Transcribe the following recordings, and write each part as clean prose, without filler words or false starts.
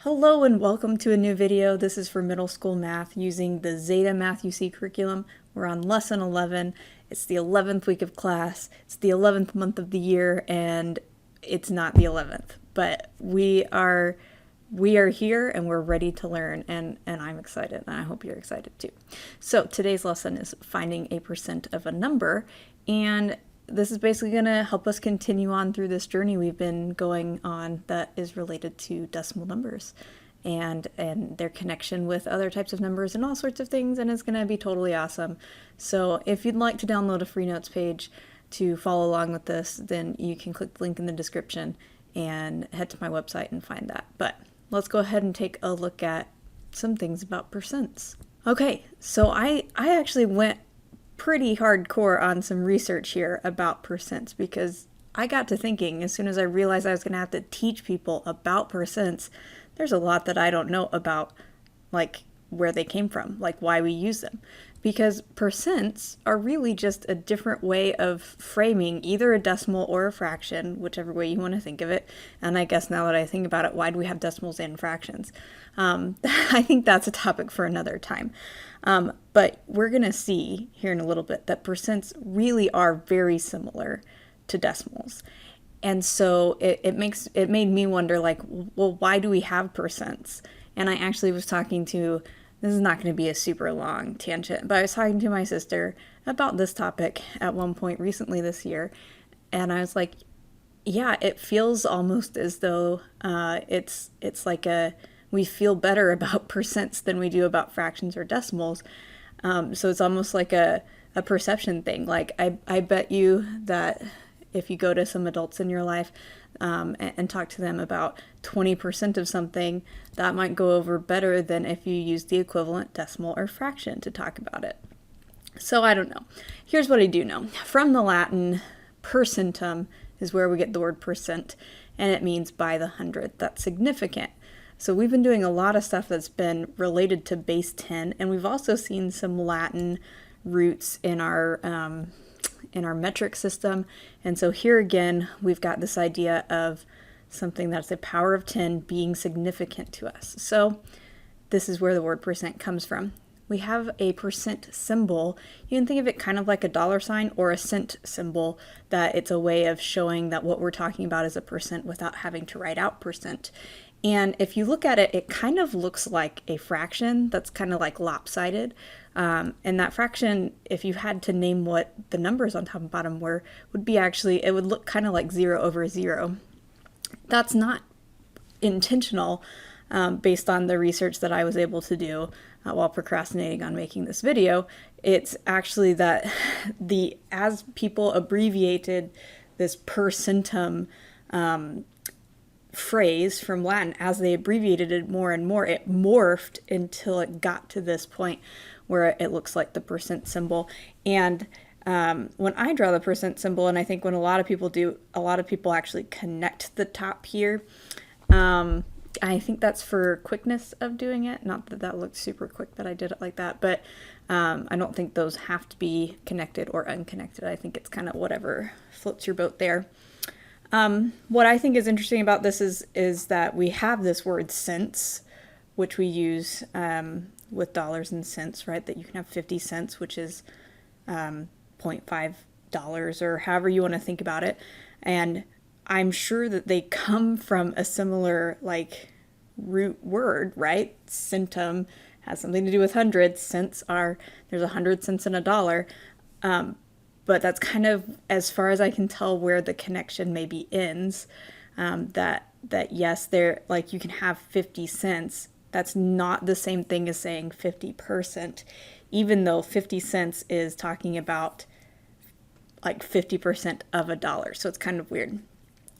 Hello and welcome to a new video. This is for middle school math using the Zeta Math UC curriculum. We're on lesson 11. It's the 11th week of class. It's the 11th month of the year and it's not the 11th, but we are here and we're ready to learn and I'm excited and I hope you're excited too. So today's lesson is finding a percent of a number, and this is basically going to help us continue on through this journey we've been going on that is related to decimal numbers and their connection with other types of numbers and all sorts of things, and it's going to be totally awesome. So if you'd like to download a free notes page to follow along with this, then you can click the link in the description and head to my website and find that. But let's go ahead and take a look at some things about percents. Okay, so I actually went pretty hardcore on some research here about percents because I got to thinking as soon as I realized I was going to have to teach people about percents, there's a lot that I don't know about, like where they came from, like why we use them. Because percents are really just a different way of framing either a decimal or a fraction, whichever way you want to think of it. And I guess now that I think about it, why do we have decimals and fractions? I think that's a topic for another time. But we're going to see here in a little bit that percents really are very similar to decimals. And so it made me wonder, like, well, why do we have percents? And I actually was talking to, this is not going to be a super long tangent, but I was talking to my sister about this topic at one point recently this year. And I was like, yeah, it feels almost as though it's like we feel better about percents than we do about fractions or decimals. So it's almost like a perception thing. Like I bet you that if you go to some adults in your life and talk to them about 20% of something, that might go over better than if you use the equivalent decimal or fraction to talk about it. So I don't know. Here's what I do know. From the Latin, percentum is where we get the word percent, and it means by the hundredth. That's significant. So we've been doing a lot of stuff that's been related to base 10, and we've also seen some Latin roots in our metric system. And so here again, we've got this idea of something that's a power of 10 being significant to us. So this is where the word percent comes from. We have a percent symbol. You can think of it kind of like a dollar sign or a cent symbol, that it's a way of showing that what we're talking about is a percent without having to write out percent. And if you look at it, it kind of looks like a fraction that's kind of like lopsided. And that fraction, if you had to name what the numbers on top and bottom were, would be actually, it would look kind of like 0 over 0. That's not intentional based on the research that I was able to do while procrastinating on making this video. It's actually that as people abbreviated this percentum phrase from Latin, as they abbreviated it more and more, it morphed until it got to this point where it looks like the percent symbol. And when I draw the percent symbol, and I think when a lot of people do, a lot of people actually connect the top here. I think that's for quickness of doing it. Not that that looked super quick that I did it like that, but I don't think those have to be connected or unconnected. I think it's kind of whatever floats your boat there. What I think is interesting about this is that we have this word cents, which we use with dollars and cents, right? That you can have 50 cents, which is $0.5 or however you want to think about it. And I'm sure that they come from a similar like root word, right? Centum has something to do with hundreds. Cents are, there's 100 cents in a dollar. But that's kind of, as far as I can tell, where the connection maybe ends. That yes, there, like you can have 50 cents. That's not the same thing as saying 50%, even though 50 cents is talking about like 50% of a dollar. So it's kind of weird.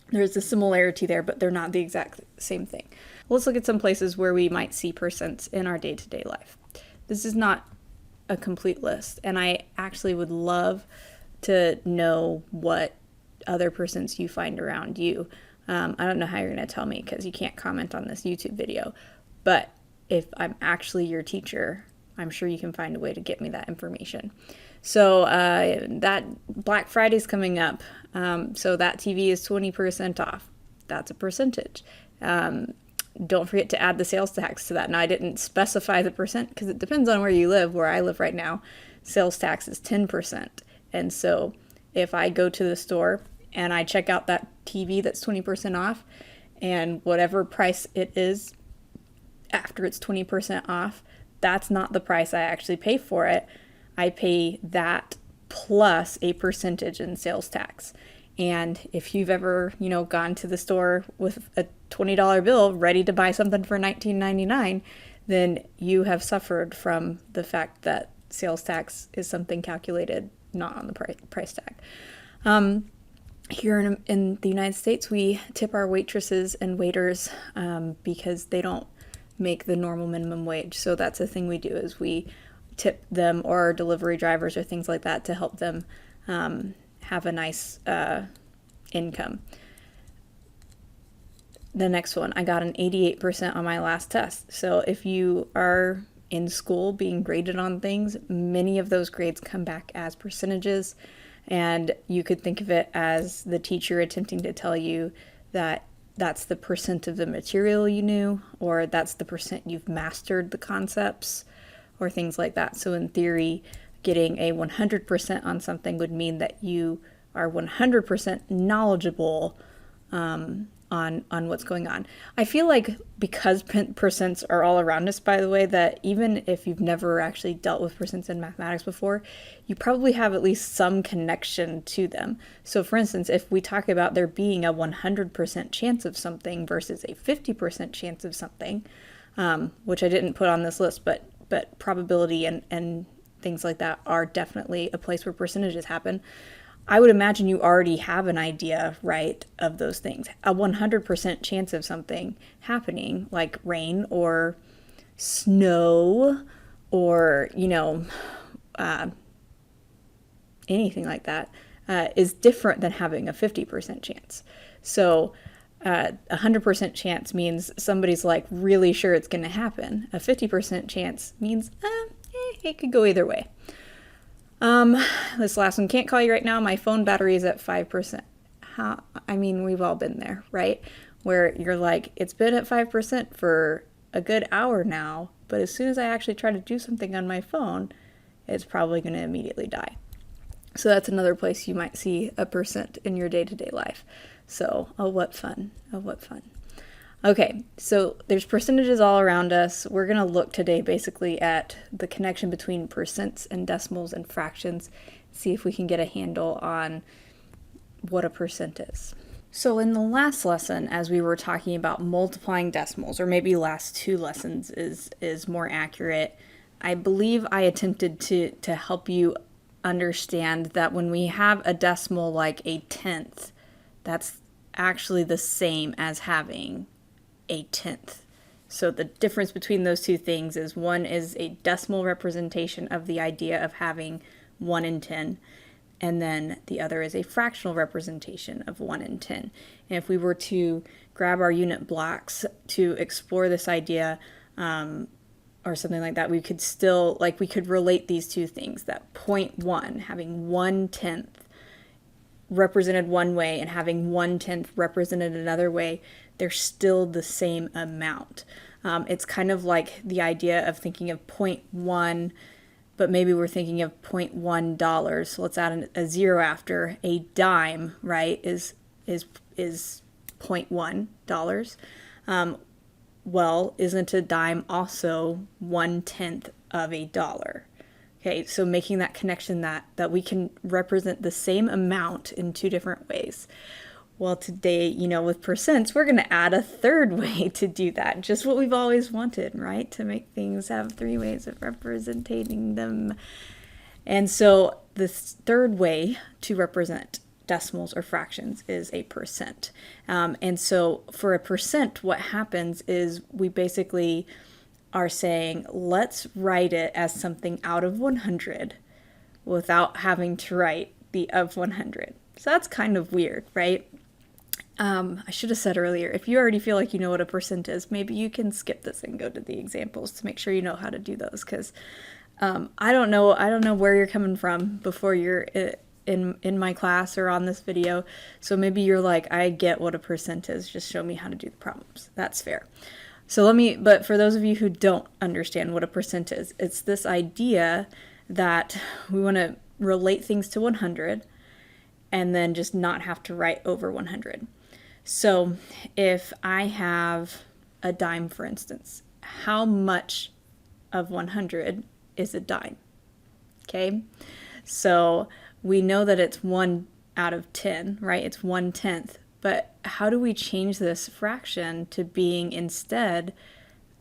There's a similarity there, but they're not the exact same thing. Let's look at some places where we might see percents in our day-to-day life. This is not a complete list, and I actually would love to know what other percents you find around you. I don't know how you're going to tell me because you can't comment on this YouTube video, but if I'm actually your teacher, I'm sure you can find a way to get me that information. So that Black Friday's coming up, so that TV is 20% off. That's a percentage. don't forget to add the sales tax to that. Now, I didn't specify the percent because it depends on where you live. Where I live right now, sales tax is 10%. And so if I go to the store and I check out that TV that's 20% off, and whatever price it is after it's 20% off, that's not the price I actually pay for it. I pay that plus a percentage in sales tax. And if you've ever, gone to the store with a $20 bill ready to buy something for $19.99, then you have suffered from the fact that sales tax is something calculated not on the price tag. Here in the United States, we tip our waitresses and waiters because they don't make the normal minimum wage. So that's the thing we do, is we tip them, or our delivery drivers or things like that, to help them have a nice income. The next one, I got an 88% on my last test. So if you are in school being graded on things, many of those grades come back as percentages. And you could think of it as the teacher attempting to tell you that that's the percent of the material you knew, or that's the percent you've mastered the concepts, or things like that. So in theory, getting a 100% on something would mean that you are 100% knowledgeable on what's going on. I feel like because percents are all around us, by the way, that even if you've never actually dealt with percents in mathematics before, you probably have at least some connection to them. So for instance, if we talk about there being a 100% chance of something versus a 50% chance of something, which I didn't put on this list, but probability and things like that are definitely a place where percentages happen. I would imagine you already have an idea, right, of those things. A 100% chance of something happening, like rain or snow or, anything like that, is different than having a 50% chance. So 100% chance means somebody's like really sure it's going to happen. A 50% chance means it could go either way. This last one, can't call you right now. My phone battery is at 5%. We've all been there, right? Where you're like, it's been at 5% for a good hour now, but as soon as I actually try to do something on my phone, it's probably going to immediately die. So that's another place you might see a percent in your day-to-day life. So, oh, what fun. Oh, what fun. Okay, so there's percentages all around us. We're going to look today basically at the connection between percents and decimals and fractions, see if we can get a handle on what a percent is. So in the last lesson, as we were talking about multiplying decimals, or maybe last two lessons is more accurate, I believe I attempted to help you understand that when we have a decimal like a tenth, that's actually the same as having a tenth. So the difference between those two things is one is a decimal representation of the idea of having 1 in 10, and then the other is a fractional representation of 1 in 10. And if we were to grab our unit blocks to explore this idea, or something like that, we could relate these two things, that 0.1, having 1/10 represented one way and having 1/10 represented another way, they're still the same amount. It's kind of like the idea of thinking of 0.1, but maybe we're thinking of $0.1. So let's add a zero after. A dime, right, is $0.1. Well, isn't a dime also 1/10 of a dollar? Okay, so making that connection that we can represent the same amount in two different ways. Well, today, with percents, we're going to add a third way to do that. Just what we've always wanted, right? To make things have three ways of representing them. And so the third way to represent decimals or fractions is a percent. And so for a percent, what happens is we basically are saying, let's write it as something out of 100 without having to write the of 100. So that's kind of weird, right? I should have said earlier, if you already feel like you know what a percent is, maybe you can skip this and go to the examples to make sure you know how to do those, because I don't know where you're coming from before you're in my class or on this video. So maybe you're like, I get what a percent is, just show me how to do the problems. That's fair. But for those of you who don't understand what a percent is, it's this idea that we want to relate things to 100 and then just not have to write over 100. So if I have a dime, for instance, how much of 100 is a dime? Okay, so we know that it's 1 out of 10, right? It's 1/10. But how do we change this fraction to being instead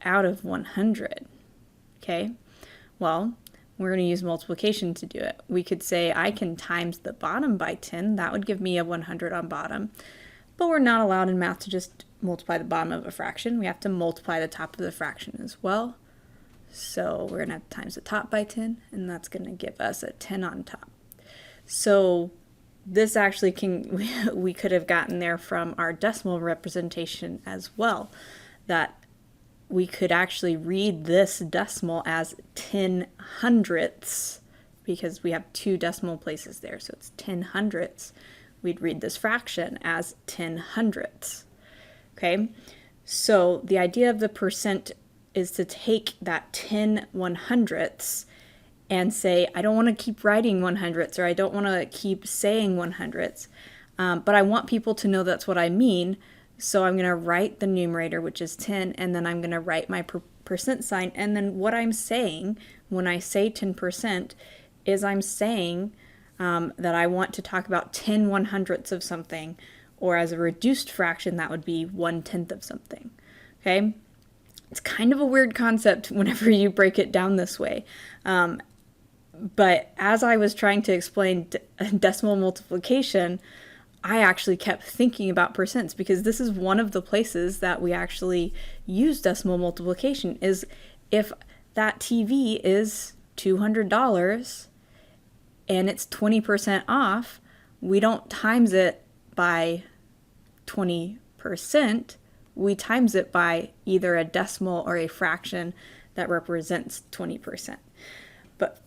out of 100? Okay, well, we're going to use multiplication to do it. We could say I can times the bottom by 10. That would give me a 100 on bottom. But we're not allowed in math to just multiply the bottom of a fraction. We have to multiply the top of the fraction as well. So we're going to have to times the top by 10, and that's going to give us a 10 on top. So this actually we could have gotten there from our decimal representation as well, that we could actually read this decimal as 10 hundredths because we have 2 decimal places there, so it's 10 hundredths. We'd read this fraction as 10 hundredths. Okay, so the idea of the percent is to take that 10 100ths and say, I don't want to keep writing 100ths, or I don't want to keep saying 100ths, but I want people to know that's what I mean. So I'm going to write the numerator, which is 10, and then I'm going to write my percent sign. And then what I'm saying when I say 10% is I'm saying that I want to talk about 10 100ths of something, or as a reduced fraction, that would be 1/10 of something. Okay? It's kind of a weird concept whenever you break it down this way. But as I was trying to explain decimal multiplication, I actually kept thinking about percents, because this is one of the places that we actually use decimal multiplication. Is if that TV is $200 and it's 20% off, we don't times it by 20%, we times it by either a decimal or a fraction that represents 20%. But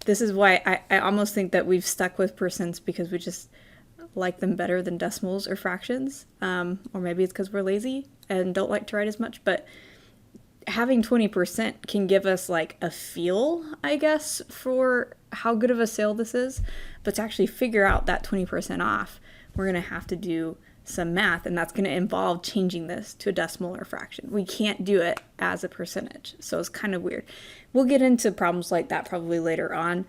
this is why I almost think that we've stuck with percents, because we just like them better than decimals or fractions. Or maybe it's because we're lazy and don't like to write as much. But having 20% can give us like a feel, I guess, for how good of a sale this is. But to actually figure out that 20% off, we're going to have to do some math, and that's going to involve changing this to a decimal or a fraction. We can't do it as a percentage, so it's kind of weird. We'll get into problems like that probably later on,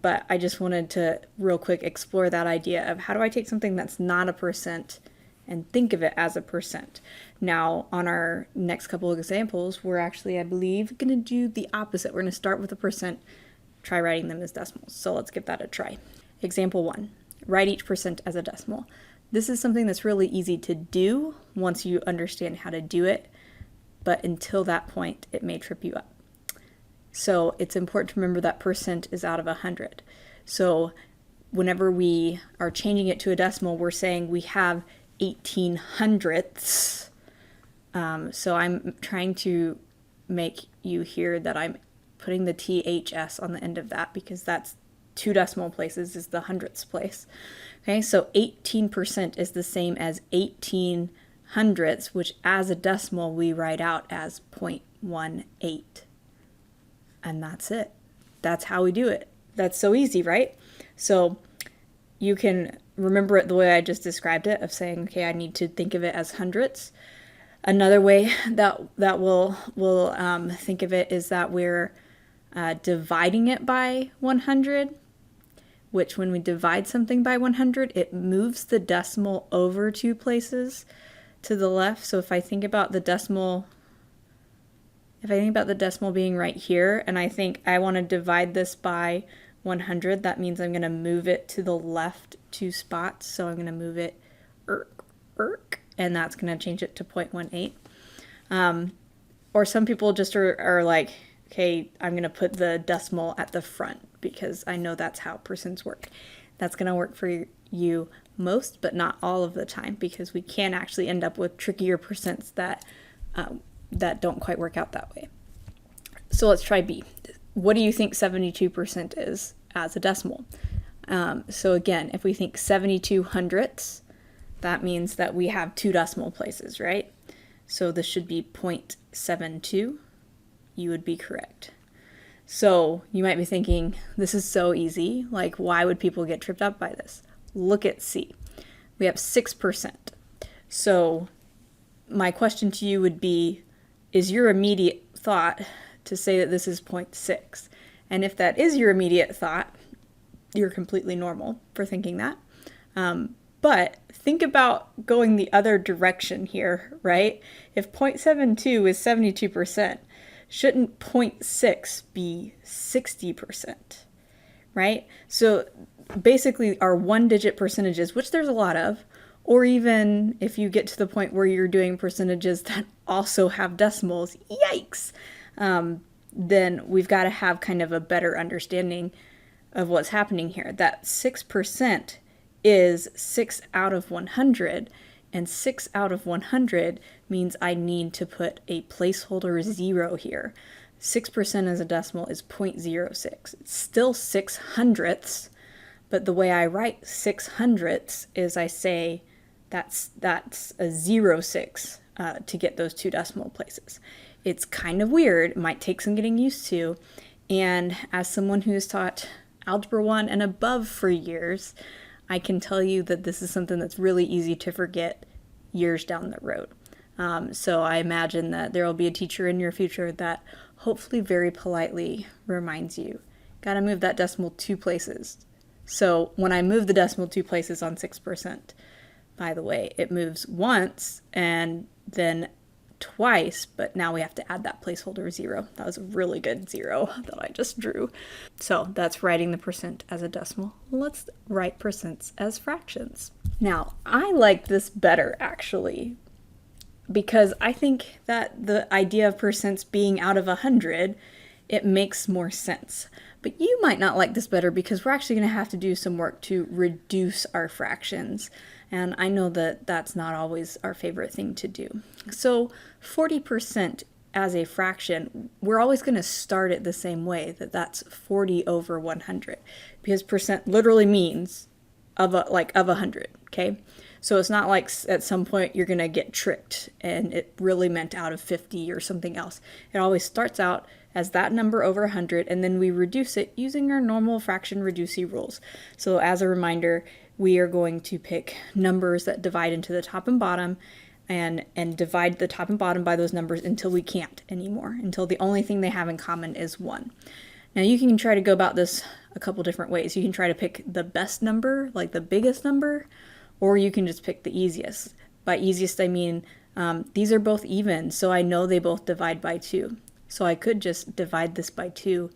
but I just wanted to real quick explore that idea of how do I take something that's not a percent and think of it as a percent. Now, on our next couple of examples, we're actually, I believe, going to do the opposite. We're going to start with a percent, try writing them as decimals. So let's give that a try. Example 1, write each percent as a decimal. This is something that's really easy to do once you understand how to do it, but until that point, it may trip you up. So it's important to remember that percent is out of 100. So whenever we are changing it to a decimal, we're saying we have 18 hundredths. So I'm trying to make you hear that I'm putting the THS on the end of that, because that's 2 decimal places is the hundredths place. Okay, so 18% is the same as 18 hundredths, which as a decimal we write out as 0.18. And that's it. That's how we do it. That's so easy, right? So you can remember it the way I just described it, of saying, okay, I need to think of it as hundredths. Another way that we'll think of it is that we're dividing it by 100, which when we divide something by 100, it moves the decimal over 2 places to the left. So if I think about the decimal being right here, and I think I want to divide this by 100, that means I'm going to move it to the left 2 spots. So I'm going to move it, and that's going to change it to 0.18. Or some people just are like, okay, I'm going to put the decimal at the front because I know that's how percents work. That's going to work for you most, but not all of the time, because we can actually end up with trickier percents that don't quite work out that way. So let's try B. What do you think 72% is as a decimal? So again, if we think 72 hundredths, that means that we have 2 decimal places, right? So this should be 0.72. You would be correct. So you might be thinking, this is so easy. Like, why would people get tripped up by this? Look at C. We have 6%. So my question to you would be, is your immediate thought to say that this is 0.6? And if that is your immediate thought, you're completely normal for thinking that. But think about going the other direction here, right? If 0.72 is 72%, shouldn't 0.6 be 60%, right? So basically our one-digit percentages, which there's a lot of, or even if you get to the point where you're doing percentages that also have decimals, yikes, then we've got to have kind of a better understanding of what's happening here. That 6% is 6 out of 100, and 6 out of 100 means I need to put a placeholder 0 here. 6% as a decimal is 0.06. It's still 6/100ths, but the way I write 6/100ths is I say that's a 0.6 to get those two decimal places. It's kind of weird. It might take some getting used to, and as someone who's taught Algebra 1 and above for years, I can tell you that this is something that's really easy to forget years down the road. So I imagine that there will be a teacher in your future that hopefully very politely reminds you, gotta move that decimal 2 places. So when I move the decimal 2 places on 6%, by the way, it moves once and then twice, but now we have to add that placeholder 0. That was a really good 0 that I just drew. So that's writing the percent as a decimal. Let's write percents as fractions. Now, I like this better actually, because I think that the idea of percents being out of 100, it makes more sense. But you might not like this better because we're actually going to have to do some work to reduce our fractions. And I know that that's not always our favorite thing to do. So 40% as a fraction, we're always going to start it the same way, that's 40 over 100. Because percent literally means of 100, okay? So it's not like at some point you're going to get tricked and it really meant out of 50 or something else. It always starts out as that number over 100, and then we reduce it using our normal fraction reducing rules. So as a reminder, we are going to pick numbers that divide into the top and bottom and divide the top and bottom by those numbers until we can't anymore, until the only thing they have in common is 1. Now you can try to go about this a couple different ways. You can try to pick the best number, like the biggest number, or you can just pick the easiest. By easiest, I mean these are both even, so I know they both divide by 2. So I could just divide this by 2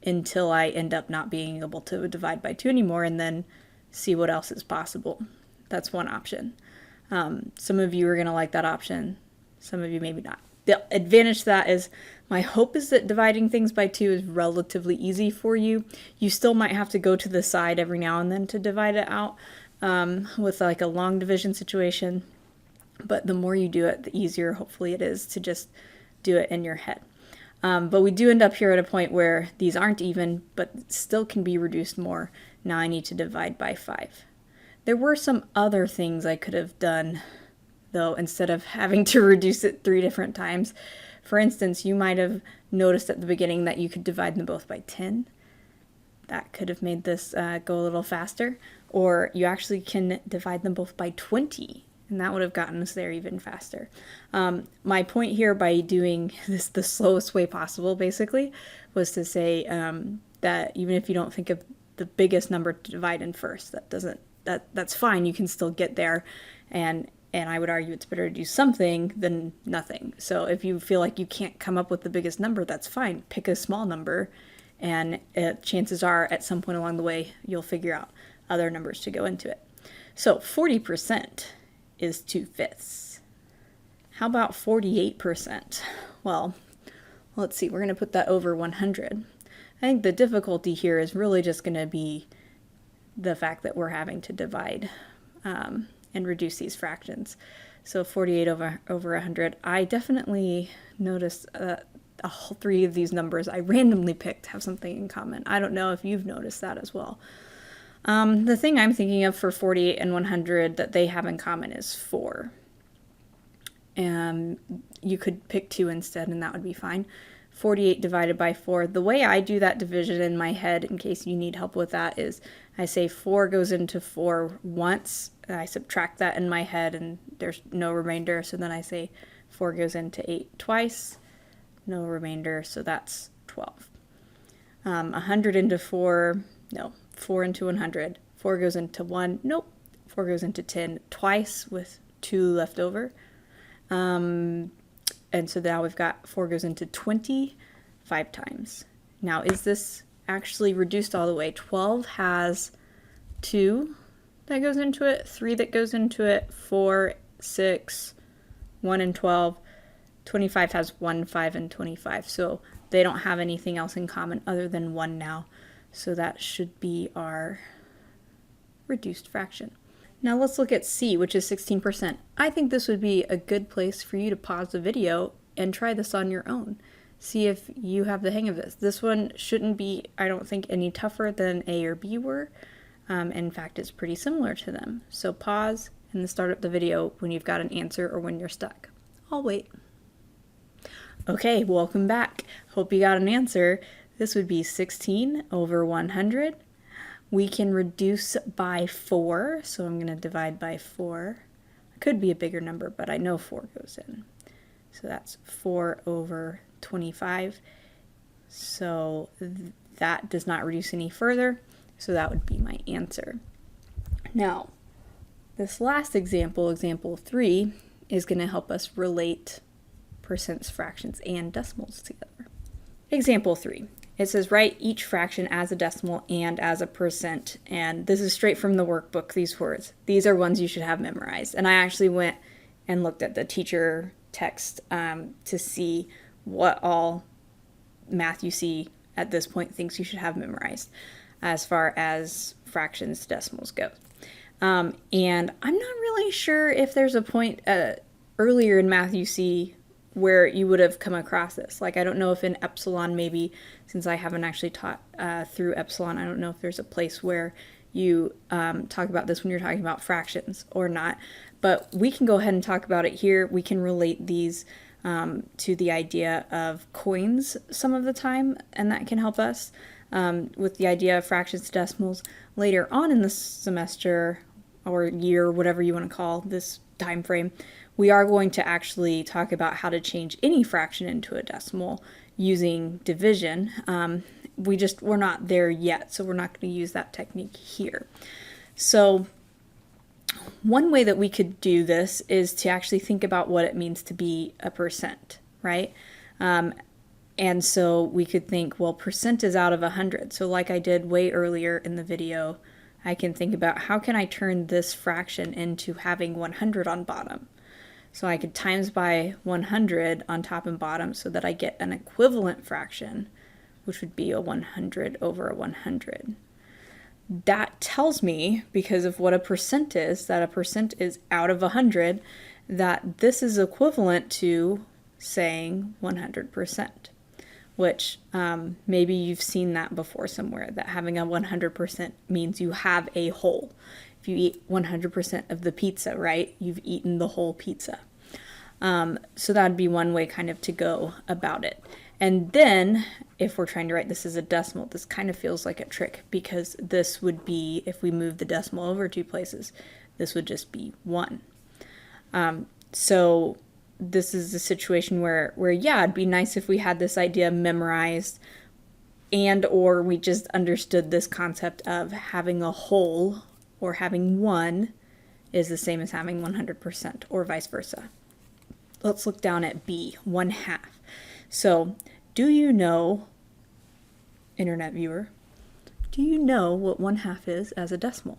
until I end up not being able to divide by 2 anymore, and then see what else is possible. That's one option. Some of you are going to like that option. Some of you maybe not. The advantage to that is my hope is that dividing things by 2 is relatively easy for you. You still might have to go to the side every now and then to divide it out with like a long division situation. But the more you do it, the easier hopefully it is to just do it in your head. But we do end up here at a point where these aren't even, but still can be reduced more. Now I need to divide by 5. There were some other things I could have done, though, instead of having to reduce it 3 different times. For instance, you might have noticed at the beginning that you could divide them both by 10. That could have made this go a little faster. Or you actually can divide them both by 20. And that would have gotten us there even faster. My point here by doing this the slowest way possible, basically, was to say that even if you don't think of the biggest number to divide in first, that's fine. You can still get there, and I would argue it's better to do something than nothing. So if you feel like you can't come up with the biggest number, that's fine. Pick a small number, and chances are at some point along the way you'll figure out other numbers to go into it. So 40% is 2/5. How about 48%? Well, let's see, we're going to put that over 100. I think the difficulty here is really just going to be the fact that we're having to divide and reduce these fractions. So 48 over 100. I definitely noticed all 3 of these numbers I randomly picked have something in common. I don't know if you've noticed that as well. The thing I'm thinking of for 48 and 100 that they have in common is 4. You could pick 2 instead, and that would be fine. 48 divided by 4. The way I do that division in my head, in case you need help with that, is I say 4 goes into 4 once. I subtract that in my head, and there's no remainder. So then I say 4 goes into 8 twice. No remainder, so that's 12. 100 into 4, no. 4 into 100. 4 goes into 1, nope. 4 goes into 10 twice with 2 left over. And so now we've got 4 goes into 20 5 times. Now, is this actually reduced all the way? 12 has 2 that goes into it, 3 that goes into it, 4, 6, 1 and 12. 25 has 1, 5, and 25. So they don't have anything else in common other than 1 now. So that should be our reduced fraction. Now let's look at C, which is 16%. I think this would be a good place for you to pause the video and try this on your own. See if you have the hang of this. This one shouldn't be, I don't think, any tougher than A or B were. In fact, it's pretty similar to them. So pause and then start up the video when you've got an answer or when you're stuck. I'll wait. Okay, welcome back. Hope you got an answer. This would be 16 over 100. We can reduce by 4, so I'm going to divide by 4. It could be a bigger number, but I know 4 goes in. So that's 4 over 25. So that does not reduce any further, so that would be my answer. Now, this last example, example 3, is going to help us relate percents, fractions, and decimals together. Example 3. It says write each fraction as a decimal and as a percent, and this is straight from the workbook, these words. These are ones you should have memorized, and I actually went and looked at the teacher text to see what all math you see at this point thinks you should have memorized as far as fractions to decimals go. And I'm not really sure if there's a point earlier in math you see where you would have come across this. Like, I don't know if in epsilon, maybe, since I haven't actually taught through epsilon, I don't know if there's a place where you talk about this when you're talking about fractions or not. But we can go ahead and talk about it here. We can relate these to the idea of coins some of the time, and that can help us with the idea of fractions to decimals. Later on in the semester or year, whatever you want to call this time frame, we are going to actually talk about how to change any fraction into a decimal using division. We're not there yet, so we're not going to use that technique here. So one way that we could do this is to actually think about what it means to be a percent, right? And so we could think, well, percent is out of 100. So like I did way earlier in the video, I can think about how can I turn this fraction into having 100 on bottom. So I could times by 100 on top and bottom so that I get an equivalent fraction, which would be a 100 over a 100. That tells me, because of what a percent is, that a percent is out of 100, that this is equivalent to saying 100%, which maybe you've seen that before somewhere, that having a 100% means you have a whole. If you eat 100% of the pizza, right, you've eaten the whole pizza. So that would be one way kind of to go about it. And then if we're trying to write this as a decimal, this kind of feels like a trick, because this would be, if we move the decimal over 2 places, this would just be 1. So this is a situation where yeah, it'd be nice if we had this idea memorized, and or we just understood this concept of having a whole or having 1 is the same as having 100%, or vice versa. Let's look down at B, 1/2. So, do you know, internet viewer, do you know what 1/2 is as a decimal?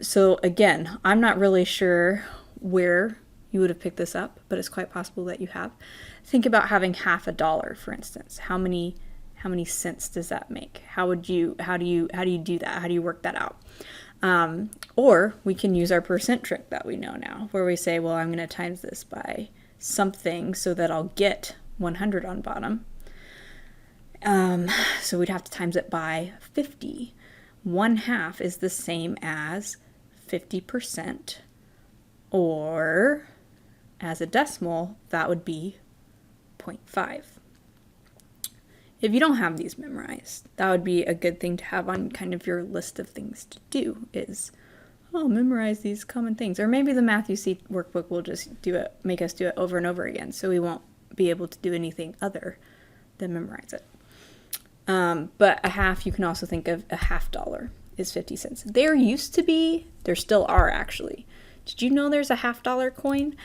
So again, I'm not really sure where you would have picked this up, but it's quite possible that you have. Think about having half a dollar, for instance. How many cents does that make? How do you do that? How do you work that out? Or we can use our percent trick that we know now, where we say, well, I'm going to times this by something so that I'll get 100 on bottom. So we'd have to times it by 50. 1/2 is the same as 50%, or as a decimal, that would be 0.5. If you don't have these memorized, that would be a good thing to have on kind of your list of things to do is, memorize these common things. Or maybe the Math You See workbook will just make us do it over and over again, so we won't be able to do anything other than memorize it. But a half, you can also think of a $50 is 50 cents. There still are actually. Did you know there's a $50 coin?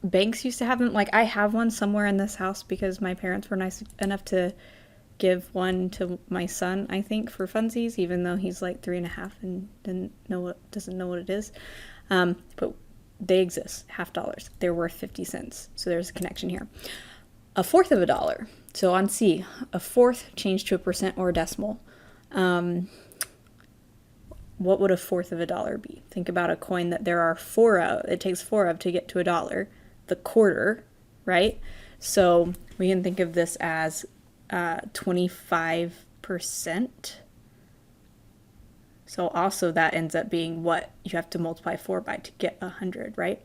Banks used to have them. Like, I have one somewhere in this house because my parents were nice enough to give one to my son, I think, for funsies, even though he's like 3.5 and doesn't know what it is. But they exist, $50. They're worth 50 cents. So there's a connection here. A fourth of a dollar. So on C, a fourth changed to a percent or a decimal. What would a fourth of a dollar be? Think about a coin that there are 4 of. It takes 4 of to get to a dollar. The quarter, right? So we can think of this as 25%. So also that ends up being what you have to multiply 4 by to get 100, right?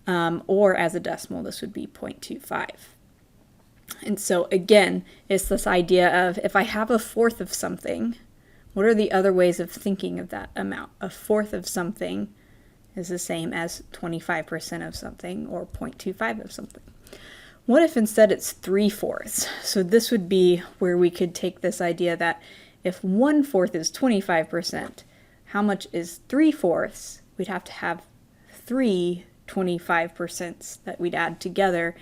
Or as a decimal, this would be 0.25. And so again, it's this idea of if I have a fourth of something, what are the other ways of thinking of that amount? A fourth of something is the same as 25% of something or 0.25 of something. What if instead it's 3/4? So this would be where we could take this idea that if 1/4 is 25%, how much is 3/4? We'd have to have 3 25% that we'd add together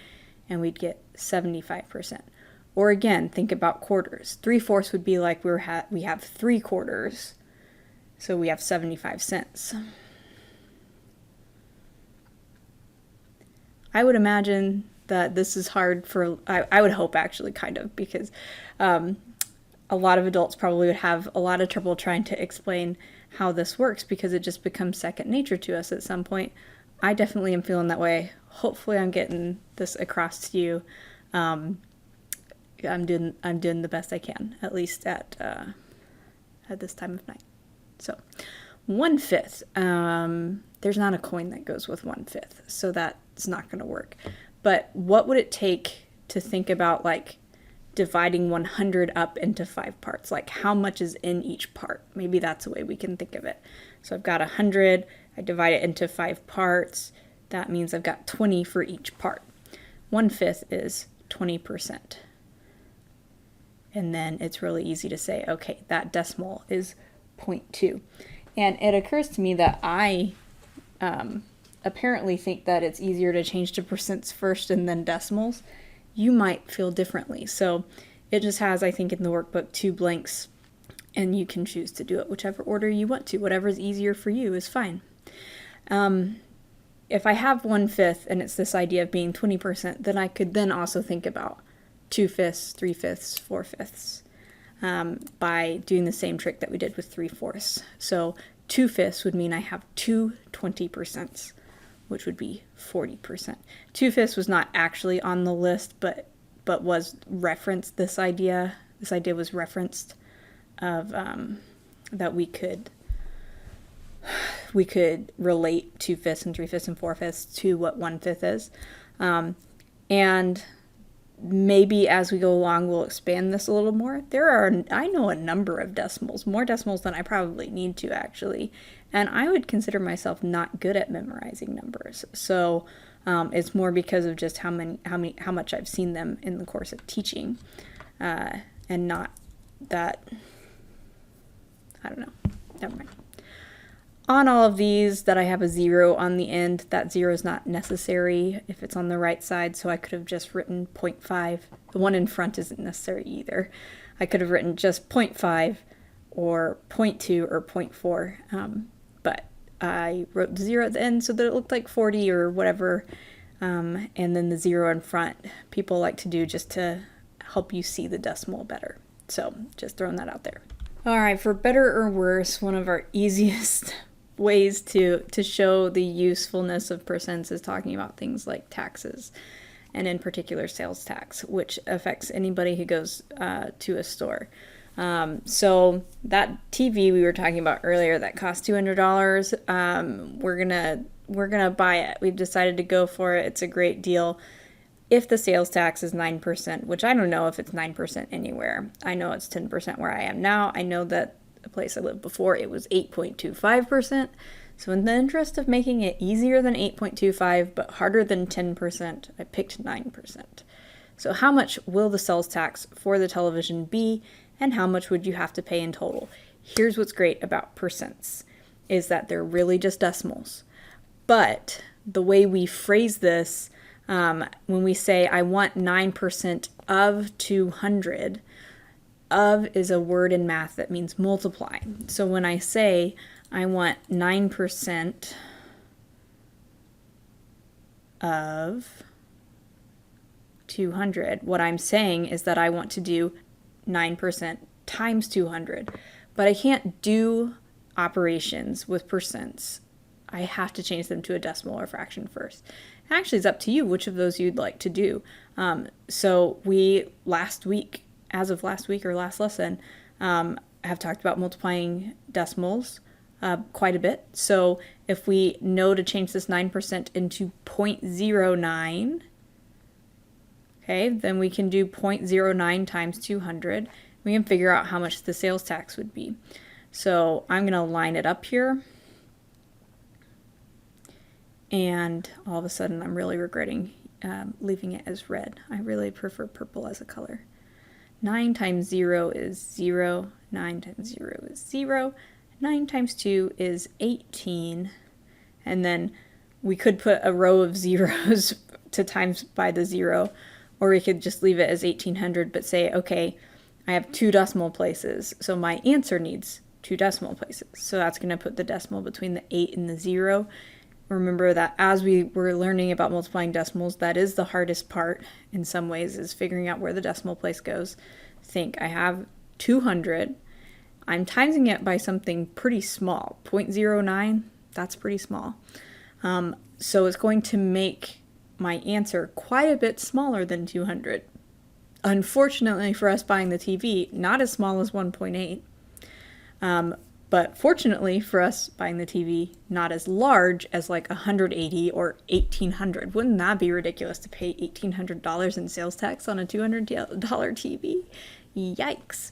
and we'd get 75%. Or again, think about quarters. 3/4 would be like we have 3 quarters, so we have 75 cents. I would imagine that this is hard I would hope actually kind of, because a lot of adults probably would have a lot of trouble trying to explain how this works because it just becomes second nature to us at some point. I definitely am feeling that way. Hopefully I'm getting this across to you. I'm doing the best I can, at least at this time of night. So 1/5. There's not a coin that goes with 1/5, so that's not going to work. But what would it take to think about like dividing 100 up into 5 parts? Like how much is in each part? Maybe that's a way we can think of it. So I've got 100, I divide it into 5 parts. That means I've got 20 for each part. 1/5 is 20%. And then it's really easy to say, okay, that decimal is 0.2. And it occurs to me that I apparently think that it's easier to change to percents first and then decimals. You might feel differently. So it just has, I think, in the workbook 2 blanks, and you can choose to do it whichever order you want to. Whatever is easier for you is fine. If I have 1/5 and it's this idea of being 20%, then I could then also think about 2/5, 3/5, 4/5 by doing the same trick that we did with 3/4. So 2/5 would mean I have 2 20%, which would be 40%. 2/5 was not actually on the list, but was referenced. This idea was referenced of that we could relate 2/5 and 3/5 and 4/5 to what 1/5 is, and maybe as we go along we'll expand this a little more. I know a number of decimals, more decimals than I probably need to actually, and I would consider myself not good at memorizing numbers. So it's more because of just how much I've seen them in the course of teaching, and not that, I don't know, never mind. On all of these that I have a 0 on the end, that 0 is not necessary if it's on the right side, so I could have just written 0.5. The one in front isn't necessary either. I could have written just 0.5 or 0.2 or 0.4, but I wrote the 0 at the end so that it looked like 40 or whatever, and then the 0 in front. People like to do just to help you see the decimal better. So just throwing that out there. All right, for better or worse, one of our easiest ways to show the usefulness of percents is talking about things like taxes, and in particular sales tax, which affects anybody who goes to a store. So that TV we were talking about earlier that cost $200, we're gonna we're going to buy it. We've decided to go for it. It's a great deal. If the sales tax is 9%, which I don't know if it's 9% anywhere. I know it's 10% where I am now. I know that the place I lived before, it was 8.25%. So in the interest of making it easier than 8.25 but harder than 10%, I picked 9%. So how much will the sales tax for the television be, and how much would you have to pay in total? Here's what's great about percents, is that they're really just decimals. But the way we phrase this, when we say I want 9% of 200, of is a word in math that means multiply. So when I say I want 9% of 200, what I'm saying is that I want to do 9% times 200. But I can't do operations with percents. I have to change them to a decimal or fraction first. Actually, it's up to you which of those you'd like to do. So we as of last week or last lesson, have talked about multiplying decimals quite a bit. So if we know to change this 9% into 0.09, okay, then we can do 0.09 times 200. We can figure out how much the sales tax would be. So I'm going to line it up here. And all of a sudden I'm really regretting leaving it as red. I really prefer purple as a color. 9 times 0 is 0. 9 times 0 is 0. 9 times 2 is 18. And then we could put a row of zeros to times by the 0. Or we could just leave it as 1800 but say, okay, I have 2 decimal places. So my answer needs 2 decimal places. So that's going to put the decimal between the 8 and the 0. Remember that as we were learning about multiplying decimals, that is the hardest part in some ways, is figuring out where the decimal place goes. Think, I have 200. I'm timesing it by something pretty small. 0.09, that's pretty small. So it's going to make my answer quite a bit smaller than 200. Unfortunately for us buying the TV, not as small as 1.8. But fortunately for us buying the TV, not as large as like 180 or 1,800. Wouldn't that be ridiculous to pay $1,800 in sales tax on a $200 TV? Yikes.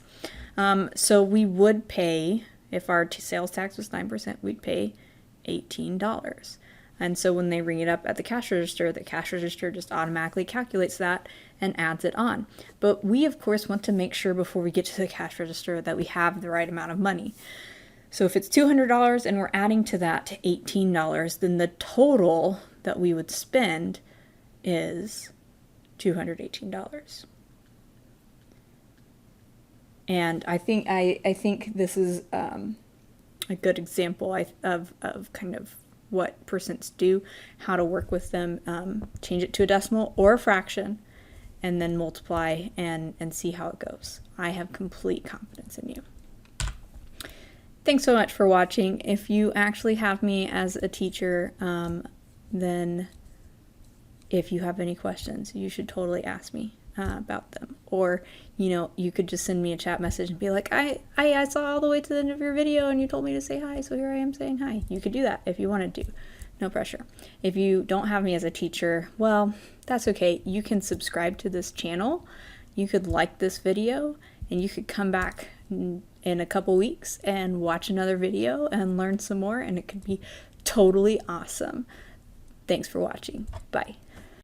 So we would pay, if our sales tax was 9%, we'd pay $18. And so when they ring it up at the cash register just automatically calculates that and adds it on. But we, of course, want to make sure before we get to the cash register that we have the right amount of money. So if it's $200 and we're adding to that to $18, then the total that we would spend is $218. And I think this is a good example of kind of what percents do, how to work with them, change it to a decimal or a fraction, and then multiply and see how it goes. I have complete confidence in you. Thanks so much for watching. If you actually have me as a teacher, then if you have any questions, you should totally ask me about them. Or, you could just send me a chat message and be like, I saw all the way to the end of your video and you told me to say hi, so here I am saying hi. You could do that if you wanted to. No pressure. If you don't have me as a teacher, well, that's okay. You can subscribe to this channel. You could like this video, and you could come back in a couple weeks and watch another video and learn some more, and it could be totally awesome. Thanks for watching. Bye.